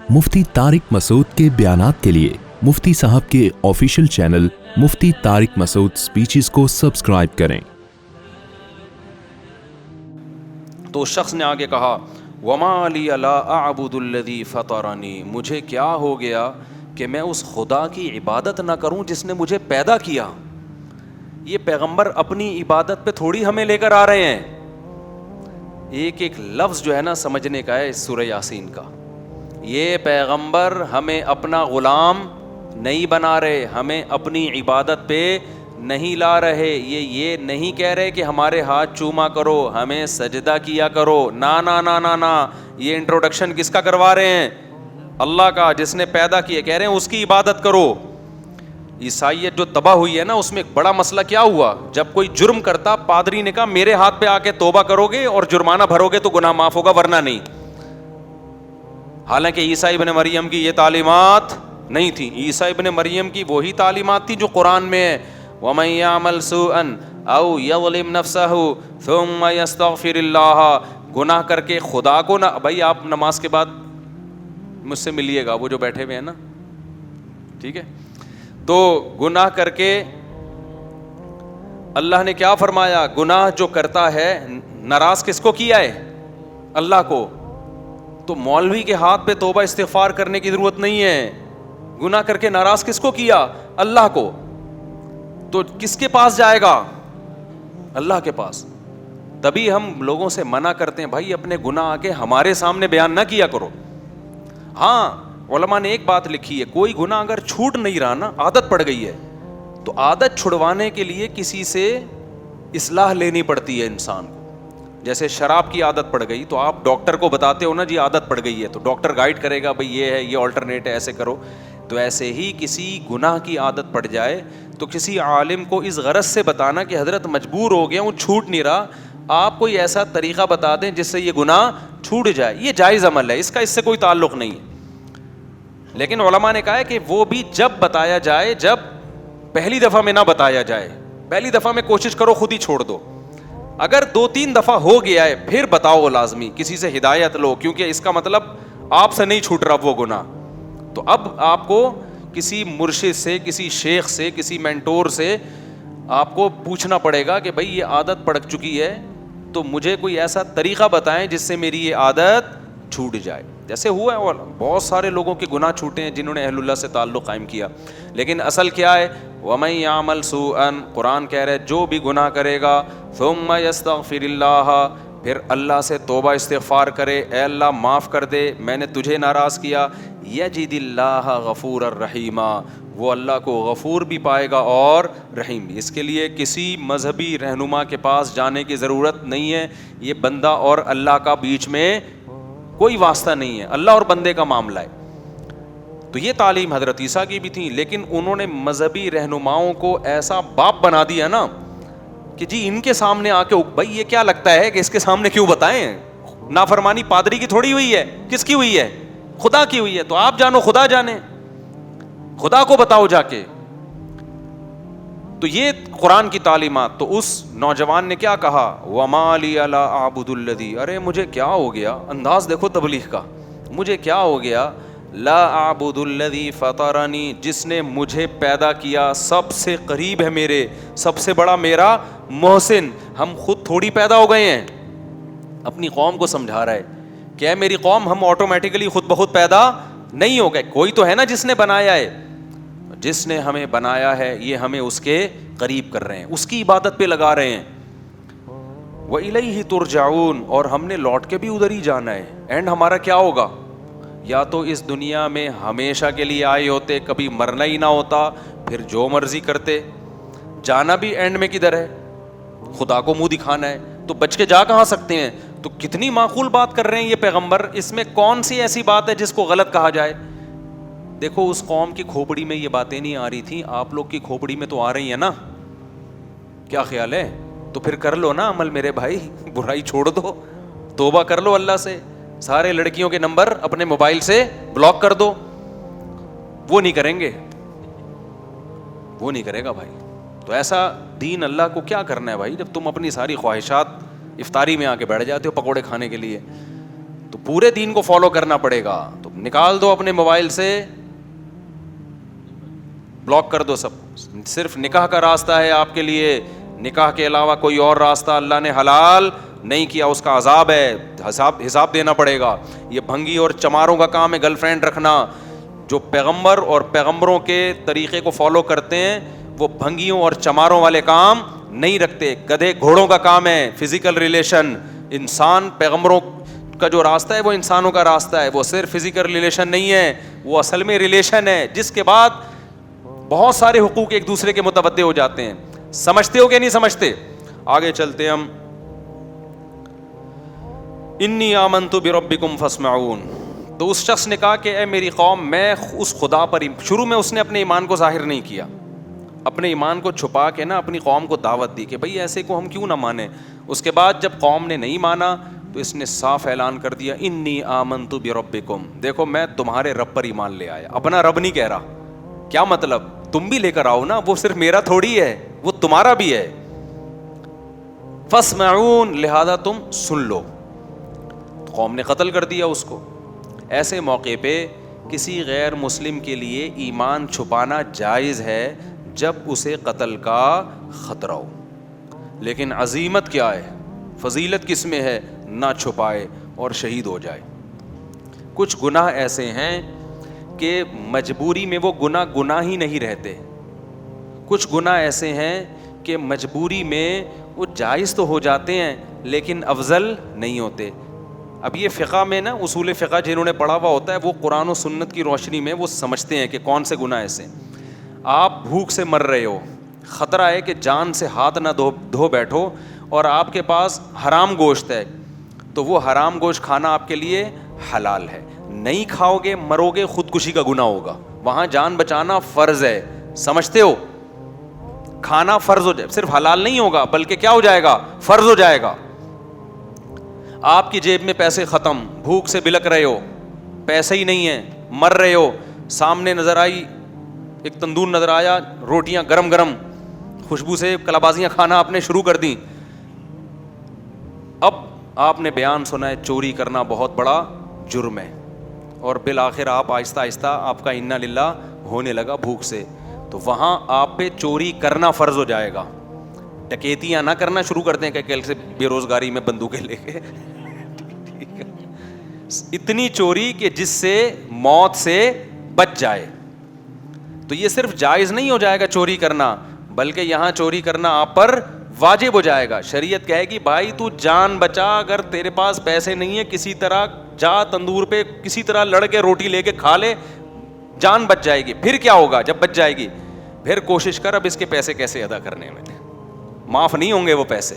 مفتی طارق مسعود کے بیانات کے لیے مفتی صاحب کے آفیشیل چینل مفتی طارق مسعود سپیچز کو سبسکرائب کریں۔ تو اس شخص نے آگے کہا وَمَا لِيَ لَا أَعْبُدُ الَّذِي فَطَرَنِي، مجھے کیا ہو گیا کہ میں اس خدا کی عبادت نہ کروں جس نے مجھے پیدا کیا۔ یہ پیغمبر اپنی عبادت پہ تھوڑی ہمیں لے کر آ رہے ہیں، ایک ایک لفظ جو ہے نا سمجھنے کا ہے اس سورہ یاسین کا۔ یہ پیغمبر ہمیں اپنا غلام نہیں بنا رہے، ہمیں اپنی عبادت پہ نہیں لا رہے، یہ نہیں کہہ رہے کہ ہمارے ہاتھ چوما کرو، ہمیں سجدہ کیا کرو، نا نا نا نا نا۔ یہ انٹروڈکشن کس کا کروا رہے ہیں؟ اللہ کا، جس نے پیدا کیا، کہہ رہے ہیں اس کی عبادت کرو۔ عیسائیت جو تباہ ہوئی ہے نا، اس میں ایک بڑا مسئلہ کیا ہوا؟ جب کوئی جرم کرتا، پادری نے کہا میرے ہاتھ پہ آ کے توبہ کرو گے اور جرمانہ بھرو گے تو گناہ معاف ہوگا، ورنہ نہیں۔ حالانکہ عیسیٰ ابن مریم کی یہ تعلیمات نہیں تھی، عیسیٰ ابن مریم کی وہی تعلیمات تھی جو قرآن میں ہے، وَمَن يَعْمَلْ سُوءًا أَوْ يَظْلِمْ نَفْسَهُ ثُمَّ يَسْتَغْفِرِ اللَّهَ۔ گناہ کر کے خدا کو نہ، بھائی آپ نماز کے بعد مجھ سے ملیے گا، وہ جو بیٹھے ہوئے ہیں نا، ٹھیک ہے؟ تو گناہ کر کے اللہ نے کیا فرمایا؟ گناہ جو کرتا ہے ناراض کس کو کیا ہے؟ اللہ کو۔ تو مولوی کے ہاتھ پہ توبہ استغفار کرنے کی ضرورت نہیں ہے، گناہ کر کے ناراض کس کو کیا؟ اللہ کو۔ تو کس کے پاس جائے گا؟ اللہ کے پاس۔ تبھی ہم لوگوں سے منع کرتے ہیں بھائی اپنے گناہ آ کے ہمارے سامنے بیان نہ کیا کرو۔ ہاں علماء نے ایک بات لکھی ہے، کوئی گناہ اگر چھوٹ نہیں رہا نا، عادت پڑ گئی ہے، تو عادت چھڑوانے کے لیے کسی سے اصلاح لینی پڑتی ہے انسان کو۔ جیسے شراب کی عادت پڑ گئی تو آپ ڈاکٹر کو بتاتے ہو نا جی عادت پڑ گئی ہے، تو ڈاکٹر گائیڈ کرے گا بھائی یہ ہے، یہ آلٹرنیٹ ہے، ایسے کرو۔ تو ایسے ہی کسی گناہ کی عادت پڑ جائے تو کسی عالم کو اس غرض سے بتانا کہ حضرت مجبور ہو گیا ہوں، چھوٹ نہیں رہا، آپ کوئی ایسا طریقہ بتا دیں جس سے یہ گناہ چھوٹ جائے، یہ جائز عمل ہے، اس کا اس سے کوئی تعلق نہیں ہے۔ لیکن علماء نے کہا ہے کہ وہ بھی جب بتایا جائے، جب پہلی دفعہ میں نہ بتایا جائے۔ پہلی دفعہ میں کوشش کرو خود ہی چھوڑ دو، اگر 2-3 دفعہ ہو گیا ہے پھر بتاؤ لازمی، کسی سے ہدایت لو، کیونکہ اس کا مطلب آپ سے نہیں چھوٹ رہا وہ گناہ۔ تو اب آپ کو کسی مرشد سے، کسی شیخ سے، کسی مینٹور سے آپ کو پوچھنا پڑے گا کہ بھائی یہ عادت پڑ چکی ہے تو مجھے کوئی ایسا طریقہ بتائیں جس سے میری یہ عادت چھوٹ جائے۔ جیسے ہوا ہے بہت سارے لوگوں کے گناہ چھوٹے ہیں جنہوں نے اہل اللہ سے تعلق قائم کیا، لیکن اصل کیا ہے؟ وَمَن يَعْمَلْ سُوءًا، قرآن کہہ رہے جو بھی گناہ کرے گا ثُمَّ يَسْتَغْفِرِ اللَّهَ، پھر اللہ سے توبہ استغفار کرے، اے اللہ معاف کر دے، میں نے تجھے ناراض کیا، يَجِدِ اللَّهَ غَفُورًا رَحِيمًا، وہ اللہ کو غفور بھی پائے گا اور رحیم بھی۔ اس کے لیے کسی مذہبی رہنما کے پاس جانے کی ضرورت نہیں ہے، یہ بندہ اور اللہ کا بیچ میں کوئی واسطہ نہیں ہے، اللہ اور بندے کا معاملہ ہے۔ تو یہ تعلیم حضرت عیسیٰ کی بھی تھی، لیکن انہوں نے مذہبی رہنماؤں کو ایسا باپ بنا دیا نا کہ جی ان کے سامنے آ کے بھائی یہ کیا لگتا ہے کہ اس کے سامنے کیوں بتائیں؟ نافرمانی پادری کی تھوڑی ہوئی ہے، کس کی ہوئی ہے؟ خدا کی ہوئی ہے، تو آپ جانو خدا جانے، خدا کو بتاؤ جا کے۔ تو یہ قرآن کی تعلیمات۔ تو اس نوجوان نے کیا کہا؟ وَمَا لِيَ لَا أَعْبُدُ الَّذِي، ارے مجھے کیا ہو گیا، انداز دیکھو تبلیغ کا، مجھے کیا ہو گیا، لا اعبد الذی فطرنی، جس نے مجھے پیدا کیا، سب سے قریب ہے میرے، سب سے بڑا میرا محسن۔ ہم خود تھوڑی پیدا ہو گئے ہیں، اپنی قوم کو سمجھا رہا ہے کہ اے میری قوم، ہم آٹومیٹیکلی خود بخود پیدا نہیں ہو گئے، کوئی تو ہے نا جس نے بنایا ہے، جس نے ہمیں بنایا ہے یہ ہمیں اس کے قریب کر رہے ہیں، اس کی عبادت پہ لگا رہے ہیں۔ وَإِلَيْهِ تُرْجَعُونَ، اور ہم نے لوٹ کے بھی ادھر ہی جانا ہے۔ اینڈ ہمارا کیا ہوگا؟ یا تو اس دنیا میں ہمیشہ کے لیے آئے ہوتے، کبھی مرنا ہی نہ ہوتا، پھر جو مرضی کرتے، جانا بھی اینڈ میں کدھر ہے؟ خدا کو منہ دکھانا ہے، تو بچ کے جا کہاں سکتے ہیں؟ تو کتنی معقول بات کر رہے ہیں یہ پیغمبر، اس میں کون سی ایسی بات ہے جس کو غلط کہا جائے؟ دیکھو اس قوم کی کھوپڑی میں یہ باتیں نہیں آ رہی تھیں، آپ لوگ کی کھوپڑی میں تو آ رہی ہیں نا، کیا خیال ہے؟ تو پھر کر لو نا عمل میرے بھائی، برائی چھوڑ دو، توبہ کر لو اللہ سے، سارے لڑکیوں کے نمبر اپنے موبائل سے بلاک کر دو۔ وہ نہیں کریں گے، وہ نہیں کرے گا بھائی۔ تو ایسا دین اللہ کو کیا کرنا ہے بھائی، جب تم اپنی ساری خواہشات افطاری میں آ کے بیٹھ جاتے ہو پکوڑے کھانے کے لیے، تو پورے دین کو فالو کرنا پڑے گا۔ تو نکال دو اپنے موبائل سے, بلاک کر دو سب. صرف نکاح کا راستہ ہے آپ کے لیے, نکاح کے علاوہ کوئی اور راستہ اللہ نے حلال نہیں کیا, اس کا عذاب ہے, حساب دینا پڑے گا. یہ بھنگی اور چماروں کا کام ہے گرل فرینڈ رکھنا. جو پیغمبر اور پیغمبروں کے طریقے کو فالو کرتے ہیں وہ بھنگیوں اور چماروں والے کام نہیں رکھتے. گدھے گھوڑوں کا کام ہے فزیکل ریلیشن. انسان, پیغمبروں کا جو راستہ ہے وہ انسانوں کا راستہ ہے, وہ صرف فزیکل ریلیشن نہیں ہے, وہ اصل میں ریلیشن ہے جس کے بعد بہت سارے حقوق ایک دوسرے کے متبادل ہو جاتے ہیں. سمجھتے ہو کہ نہیں سمجھتے؟ آگے چلتے ہم. انی آمنت بربکم فاسمعون. تو اس شخص نے کہا کہ اے میری قوم, میں اس خدا پر, شروع میں اس نے اپنے ایمان کو ظاہر نہیں کیا, اپنے ایمان کو چھپا کے نا اپنی قوم کو دعوت دی کہ بھئی ایسے کو ہم کیوں نہ مانیں. اس کے بعد جب قوم نے نہیں مانا تو اس نے صاف اعلان کر دیا انی آمنت بربکم, دیکھو میں تمہارے رب پر ایمان لے آیا. اپنا رب نہیں کہہ رہا. کیا مطلب؟ تم بھی لے کر آؤ نا, وہ صرف میرا تھوڑی ہے, وہ تمہارا بھی ہے. فاسمعون, لہذا تم سن لو. قوم نے قتل کر دیا اس کو. ایسے موقع پہ کسی غیر مسلم کے لیے ایمان چھپانا جائز ہے جب اسے قتل کا خطرہ ہو. لیکن عظیمت کیا ہے, فضیلت کس میں ہے؟ نہ چھپائے اور شہید ہو جائے. کچھ گناہ ایسے ہیں کہ مجبوری میں وہ گناہ ہی نہیں رہتے. کچھ گناہ ایسے ہیں کہ مجبوری میں وہ جائز تو ہو جاتے ہیں لیکن افضل نہیں ہوتے. اب یہ فقہ میں نا, اصول فقہ جنہوں نے پڑھا ہوا ہوتا ہے وہ قرآن و سنت کی روشنی میں وہ سمجھتے ہیں کہ کون سے گناہ ایسے. آپ بھوک سے مر رہے ہو, خطرہ ہے کہ جان سے ہاتھ نہ دھو بیٹھو, اور آپ کے پاس حرام گوشت ہے, تو وہ حرام گوشت کھانا آپ کے لیے حلال ہے. نہیں کھاؤ گے مرو گے, خودکشی کا گناہ ہوگا. وہاں جان بچانا فرض ہے, سمجھتے ہو؟ کھانا فرض ہو جائے, صرف حلال نہیں ہوگا بلکہ کیا ہو جائے گا؟ فرض ہو جائے گا. آپ کی جیب میں پیسے ختم, بھوک سے بلک رہے ہو, پیسے ہی نہیں ہیں, مر رہے ہو, سامنے نظر آئی ایک تندور نظر آیا, روٹیاں گرم گرم, خوشبو سے کلابازیاں کھانا آپ نے شروع کر دیں. اب آپ نے بیان سنا ہے چوری کرنا بہت بڑا جرم ہے, اور بالآخر آپ آہستہ آہستہ آپ کا انا للہ ہونے لگا بھوک سے, تو وہاں آپ پہ چوری کرنا فرض ہو جائے گا. ڈکیتیاں نہ کرنا شروع کر دیں کہ کل سے بے روزگاری میں بندوقیں لے کے, اتنی چوری کہ جس سے موت سے بچ جائے. تو یہ صرف جائز نہیں ہو جائے گا چوری کرنا, بلکہ یہاں چوری کرنا آپ پر واجب ہو جائے گا. شریعت کہے گی بھائی تو جان بچا, اگر تیرے پاس پیسے نہیں ہیں کسی طرح جا تندور پہ کسی طرح لڑ کے روٹی لے کے کھا لے, جان بچ جائے گی. پھر کیا ہوگا جب بچ جائے گی؟ پھر کوشش کر اب اس کے پیسے کیسے ادا کرنے میں, معاف نہیں ہوں گے وہ پیسے.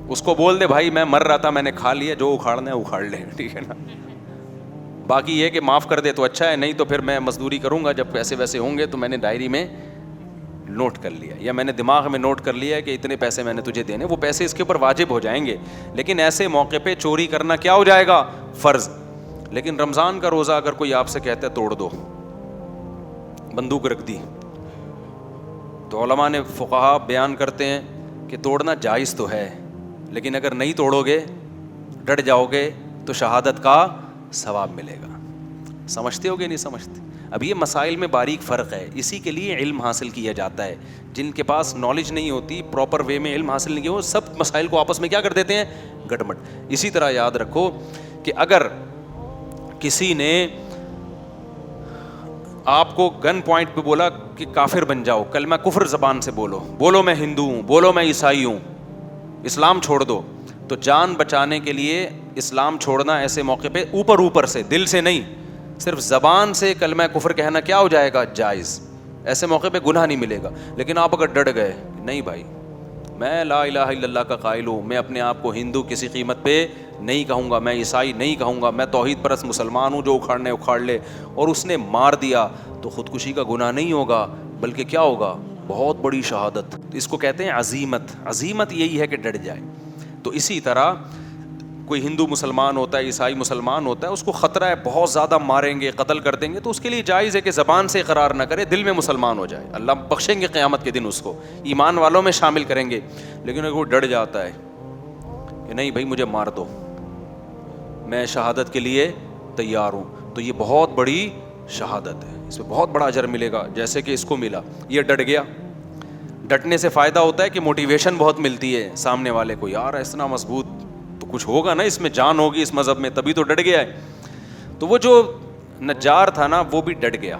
اس کو بول دے بھائی میں مر رہا تھا, میں نے کھا لیا, جو اکھاڑنا ہے اکھاڑ لے, ٹھیک ہے نا. باقی یہ کہ معاف کر دے تو اچھا ہے, نہیں تو پھر میں مزدوری کروں گا, جب پیسے ویسے ہوں گے تو میں نے ڈائری میں نوٹ کر لیا, یا میں نے دماغ میں نوٹ کر لیا کہ اتنے پیسے میں نے تجھے دینے, وہ پیسے اس کے اوپر واجب ہو جائیں گے. لیکن ایسے موقع پہ چوری کرنا کیا ہو جائے گا؟ فرض. لیکن رمضان کا روزہ اگر کوئی آپ سے کہتا ہے توڑ دو, بندوق رکھ دی, تو علماء نے فقہا بیان کرتے ہیں کہ توڑنا جائز تو ہے, لیکن اگر نہیں توڑو گے, ڈٹ جاؤ گے, تو شہادت کا ثواب ملے گا. سمجھتے ہو گے نہیں سمجھتے؟ اب یہ مسائل میں باریک فرق ہے, اسی کے لیے علم حاصل کیا جاتا ہے. جن کے پاس نالج نہیں ہوتی, پراپر وے میں علم حاصل نہیں کیا, وہ سب مسائل کو آپس میں کیا کر دیتے ہیں؟ گٹمٹ. اسی طرح یاد رکھو کہ اگر کسی نے آپ کو گن پوائنٹ پہ بولا کہ کافر بن جاؤ, کلمہ کفر زبان سے بولو میں ہندو ہوں, بولو میں عیسائی ہوں, اسلام چھوڑ دو, تو جان بچانے کے لیے اسلام چھوڑنا ایسے موقع پہ اوپر سے, دل سے نہیں, صرف زبان سے کلمہ کفر کہنا کیا ہو جائے گا؟ جائز. ایسے موقع پہ گناہ نہیں ملے گا. لیکن آپ اگر ڈٹ گئے, نہیں بھائی میں لا الہ الا اللہ کا قائل ہوں, میں اپنے آپ کو ہندو کسی قیمت پہ نہیں کہوں گا, میں عیسائی نہیں کہوں گا, میں توحید پرست مسلمان ہوں, جو اکھاڑنے اکھاڑ لے, اور اس نے مار دیا, تو خودکشی کا گناہ نہیں ہوگا بلکہ کیا ہوگا؟ بہت بڑی شہادت. اس کو کہتے ہیں عزیمت. عزیمت یہی ہے کہ ڈٹ جائے. تو اسی طرح کوئی ہندو مسلمان ہوتا ہے, عیسائی مسلمان ہوتا ہے, اس کو خطرہ ہے بہت زیادہ ماریں گے, قتل کر دیں گے, تو اس کے لیے جائز ہے کہ زبان سے اقرار نہ کرے, دل میں مسلمان ہو جائے. اللہ بخشیں گے قیامت کے دن, اس کو ایمان والوں میں شامل کریں گے. لیکن اگر وہ ڈٹ جاتا ہے کہ نہیں بھائی مجھے مار دو, میں شہادت کے لیے تیار ہوں, تو یہ بہت بڑی شہادت ہے, اس میں بہت بڑا اجر ملے گا. جیسے کہ اس کو ملا, یہ ڈٹ گیا. ڈٹنے سے فائدہ ہوتا ہے کہ موٹیویشن بہت ملتی ہے سامنے والے کو, یار اتنا مضبوط تو کچھ ہوگا نا, اس میں جان ہوگی اس مذہب میں, تبھی تو ڈٹ گیا ہے. تو وہ جو نجار تھا نا وہ بھی ڈٹ گیا.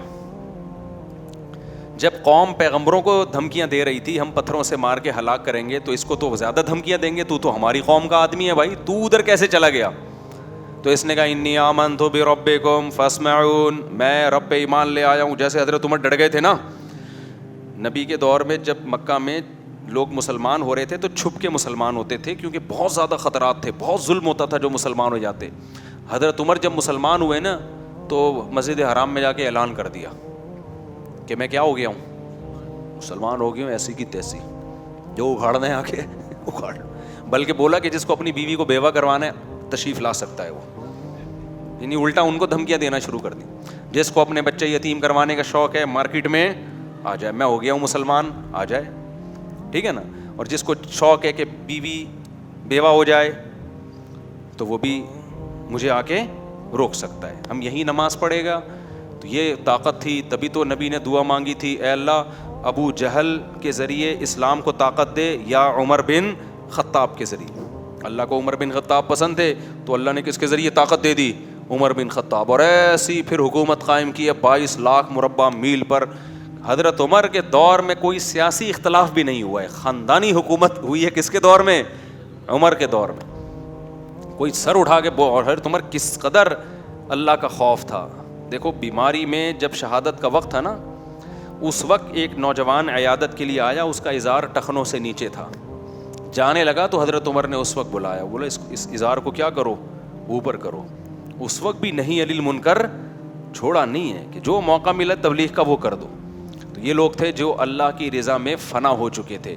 جب قوم پیغمبروں کو دھمکیاں دے رہی تھی ہم پتھروں سے مار کے ہلاک کریں گے, تو اس کو تو زیادہ دھمکیاں دیں گے, تو ہماری قوم کا آدمی ہے بھائی, تو ادھر کیسے چلا گیا؟ تو اس نے کہا انی آمنت بربکم فاسمعون, میں رب پہ ایمان لے آیا ہوں. جیسے حضرت عمر ڈٹ گئے تھے نا نبی کے دور میں, جب مکہ میں لوگ مسلمان ہو رہے تھے تو چھپ کے مسلمان ہوتے تھے, کیونکہ بہت زیادہ خطرات تھے, بہت ظلم ہوتا تھا جو مسلمان ہو جاتے. حضرت عمر جب مسلمان ہوئے نا تو مسجد حرام میں جا کے اعلان کر دیا کہ میں کیا ہو گیا ہوں, مسلمان ہو گیا ہوں, ایسی کی تیسی, جو اکھاڑنا ہے آ کے اکھاڑ. بلکہ بولا کہ جس کو اپنی بیوی کو بیوہ کروانا ہے تشریف لا سکتا ہے وہ, یعنی الٹا ان کو دھمکیاں دینا شروع کر دی. جس کو اپنے بچے یتیم کروانے کا شوق ہے مارکیٹ میں آ جائے, میں ہو گیا ہوں مسلمان, آ جائے, ٹھیک ہے نا. اور جس کو شوق ہے کہ بیوی بیوہ ہو جائے تو وہ بھی مجھے آ کے روک سکتا ہے, ہم یہی نماز پڑھے گا. تو یہ طاقت تھی, تبھی تو نبی نے دعا مانگی تھی, اے اللہ ابو جہل کے ذریعے اسلام کو طاقت دے, یا عمر بن خطاب کے ذریعے. اللہ کو عمر بن خطاب پسند تھے تو اللہ نے کس کے ذریعے طاقت دے دی؟ عمر بن خطاب. اور ایسی پھر حکومت قائم کی ہے 22 لاکھ مربع میل پر. حضرت عمر کے دور میں کوئی سیاسی اختلاف بھی نہیں ہوا ہے, خاندانی حکومت ہوئی ہے. کس کے دور میں؟ عمر کے دور میں. کوئی سر اٹھا کے اور حضرت عمر کس قدر اللہ کا خوف تھا. دیکھو بیماری میں جب شہادت کا وقت تھا نا, اس وقت ایک نوجوان عیادت کے لیے آیا, اس کا ازار ٹخنوں سے نیچے تھا, جانے لگا تو حضرت عمر نے اس وقت بلایا, بولا اس ازار کو کیا کرو, اوپر کرو. اس وقت بھی نہیں علی المنکر چھوڑا نہیں ہے کہ جو موقع ملا تبلیغ کا وہ کر دو. تو یہ لوگ تھے جو اللہ کی رضا میں فنا ہو چکے تھے.